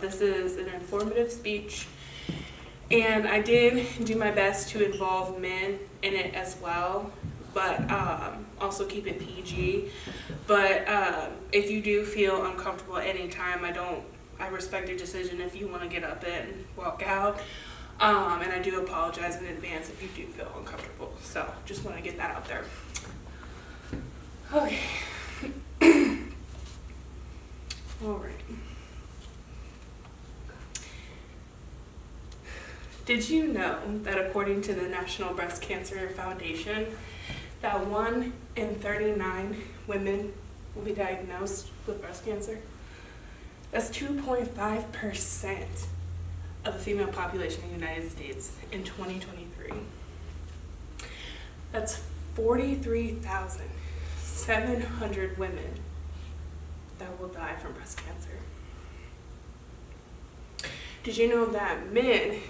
This is an informative speech, and I did do my best to involve men in it as well, but also keep it PG. But if you do feel uncomfortable at any time, I respect your decision if you want to get up and walk out. And I do apologize in advance if you do feel uncomfortable. So just want to get that out there. Okay. All right. Did you know that according to the National Breast Cancer Foundation, that 1 in 39 women will be diagnosed with breast cancer? That's 2.5% of the female population in the United States in 2023. That's 43,700 women that will die from breast cancer. Did you know that men,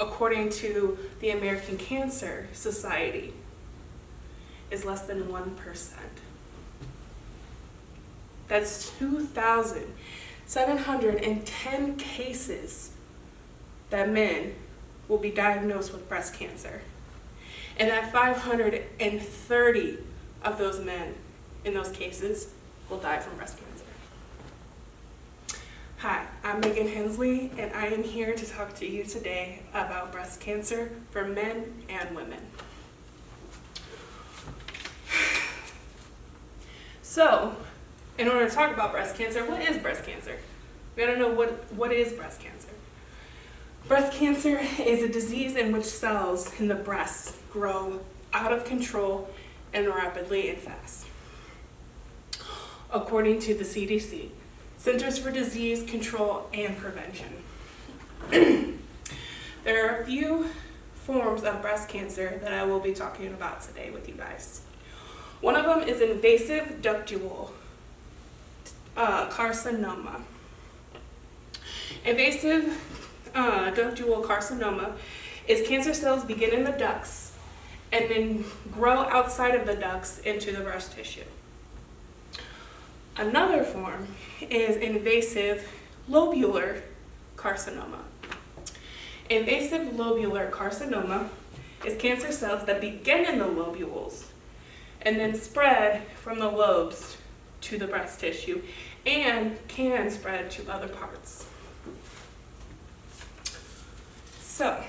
according to the American Cancer Society, is less than 1%? That's 2,710 cases that men will be diagnosed with breast cancer. And that 530 of those men in those cases will die from breast cancer. Hi, I'm Megan Hensley, and I am here to talk to you today about breast cancer for men and women. So, in order to talk about breast cancer, what is breast cancer? We gotta know what is breast cancer. Breast cancer is a disease in which cells in the breast grow out of control and rapidly and fast. According to the CDC, Centers for Disease Control and Prevention. There are a few forms of breast cancer that I will be talking about today with you guys. One of them is invasive ductal carcinoma. Invasive ductal carcinoma is cancer cells begin in the ducts and then grow outside of the ducts into the breast tissue. Another form is invasive lobular carcinoma. Invasive lobular carcinoma is cancer cells that begin in the lobules and then spread from the lobes to the breast tissue and can spread to other parts. So,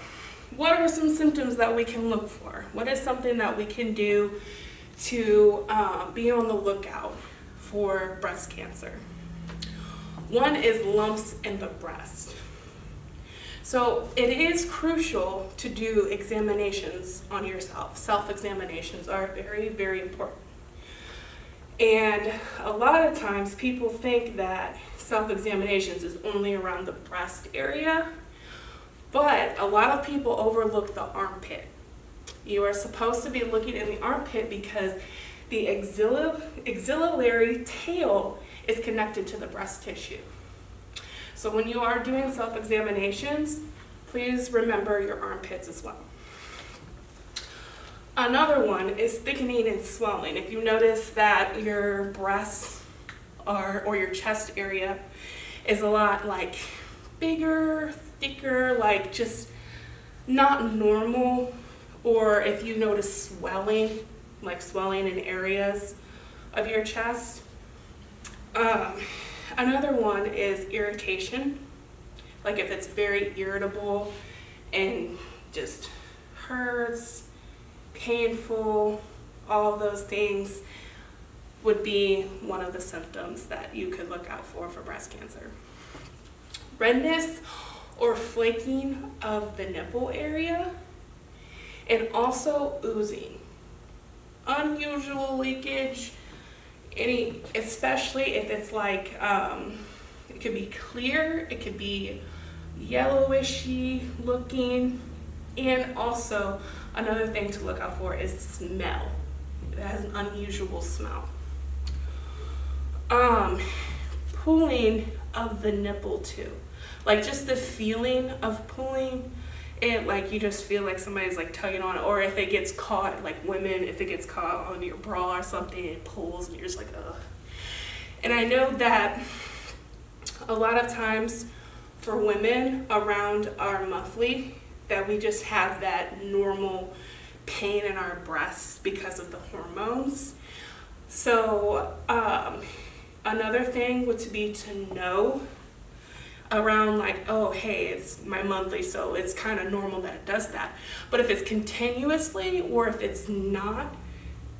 what are some symptoms that we can look for? What is something that we can do to be on the lookout for breast cancer? One is lumps in the breast. So it is crucial to do examinations on yourself. Self-examinations are very, very important. And a lot of times people think that self-examinations is only around the breast area, but a lot of people overlook the armpit. You are supposed to be looking in the armpit because the axillary tail is connected to the breast tissue. So when you are doing self-examinations, please remember your armpits as well. Another one is thickening and swelling. If you notice that your breasts or your chest area is a lot like bigger, thicker, like just not normal, or if you notice swelling, like swelling in areas of your chest. Another one is irritation, like if it's very irritable and just hurts, painful, all of those things would be one of the symptoms that you could look out for breast cancer. Redness or flaking of the nipple area, and also oozing. Unusual leakage, especially if it's like, it could be clear, it could be yellowishy looking, and also another thing to look out for is smell. It has an unusual smell. Pulling of the nipple too. Like just the feeling of pulling it, like you just feel like somebody's like tugging on it, or if it gets caught, like women, if it gets caught on your bra or something, it pulls and you're just like, ugh. And I know that A lot of times for women around our monthly, that we just have that normal pain in our breasts because of the hormones. So another thing would be to know around like, oh, hey, it's my monthly, so it's kind of normal that it does that. But if it's continuously or if it's not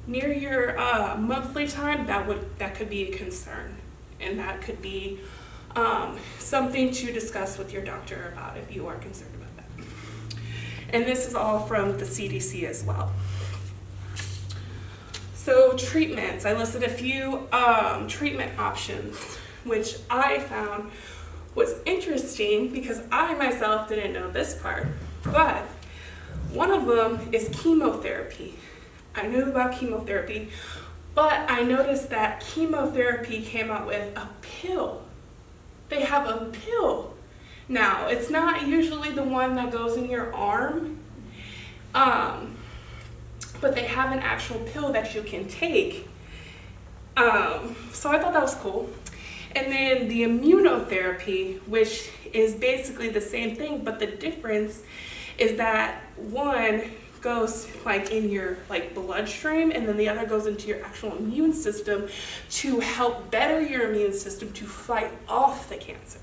near your monthly time, that could be a concern, and that could be something to discuss with your doctor about if you are concerned about that. And this is all from the CDC as well. So treatments, I listed a few treatment options, which I found was interesting because I myself didn't know this part, but one of them is chemotherapy. I knew about chemotherapy, but I noticed that chemotherapy came out with a pill. They have a pill. Now, it's not usually the one that goes in your arm, but they have an actual pill that you can take. So I thought that was cool. And then the immunotherapy, which is basically the same thing, but the difference is that one goes like in your like bloodstream, and then the other goes into your actual immune system to help better your immune system to fight off the cancer.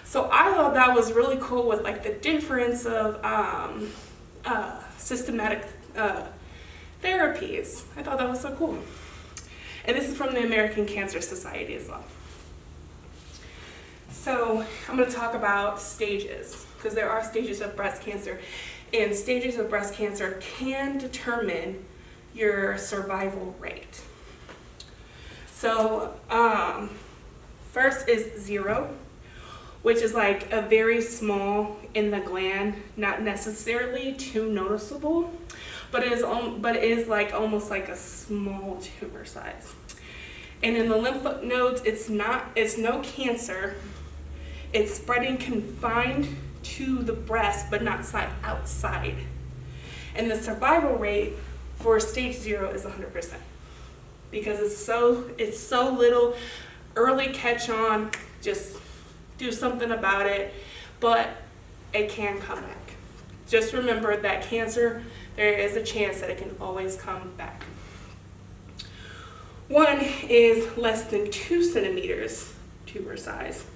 So I thought that was really cool with like the difference of systematic therapies. I thought that was so cool. And this is from the American Cancer Society as well. So I'm going to talk about stages, because there are stages of breast cancer, and stages of breast cancer can determine your survival rate. So first is 0, which is like a very small in the gland, not necessarily too noticeable, but it is like almost like a small tumor size. And in the lymph nodes, it's no cancer. It's spreading confined to the breast, but not outside. And the survival rate for stage 0 is 100%, because it's so little. Early catch on, just do something about it, but it can come back. Just remember that cancer, there is a chance that it can always come back. 1 is less than 2 centimeters tumor size.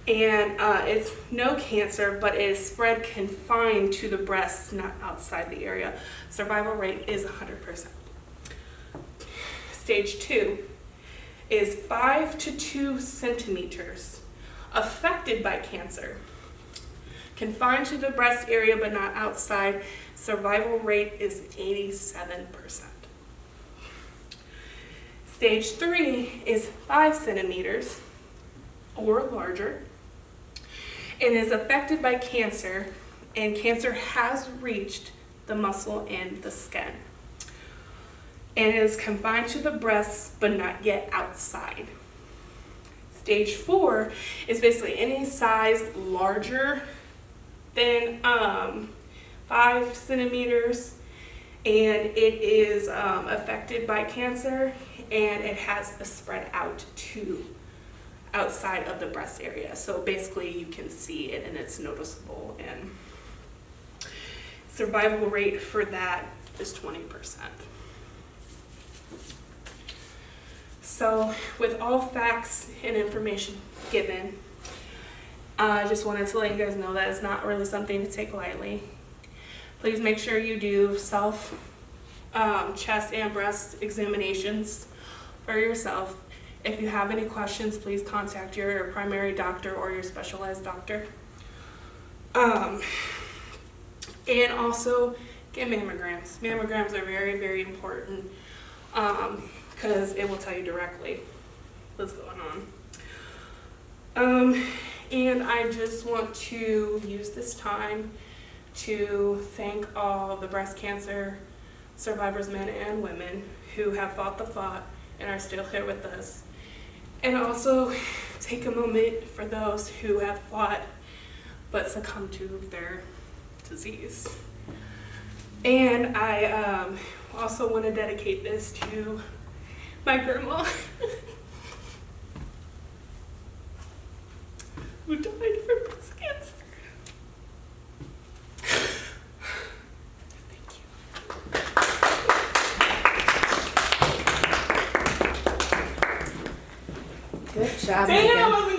And it's no cancer, but it is spread confined to the breast, not outside the area. Survival rate is 100%. Stage 2 is 5 to 2 centimeters, affected by cancer, confined to the breast area but not outside. Survival rate is 87%. Stage 3 is 5 centimeters or larger, and is affected by cancer, and cancer has reached the muscle and the skin, and is confined to the breasts but not yet outside. Stage 4 is basically any size larger than 5 centimeters, and it is affected by cancer, and it has a spread out to outside of the breast area. So basically you can see it and it's noticeable, and survival rate for that is 20%. So with all facts and information given, I just wanted to let you guys know that it's not really something to take lightly. Please make sure you do self chest and breast examinations for yourself. If you have any questions, please contact your primary doctor or your specialized doctor. And also get mammograms. Mammograms are very, very important because it will tell you directly what's going on. And I just want to use this time to thank all the breast cancer survivors, men and women, who have fought the fight and are still here with us. And also take a moment for those who have fought but succumbed to their disease. And I also want to dedicate this to my grandma. job, Dang it, I Megan. wasn't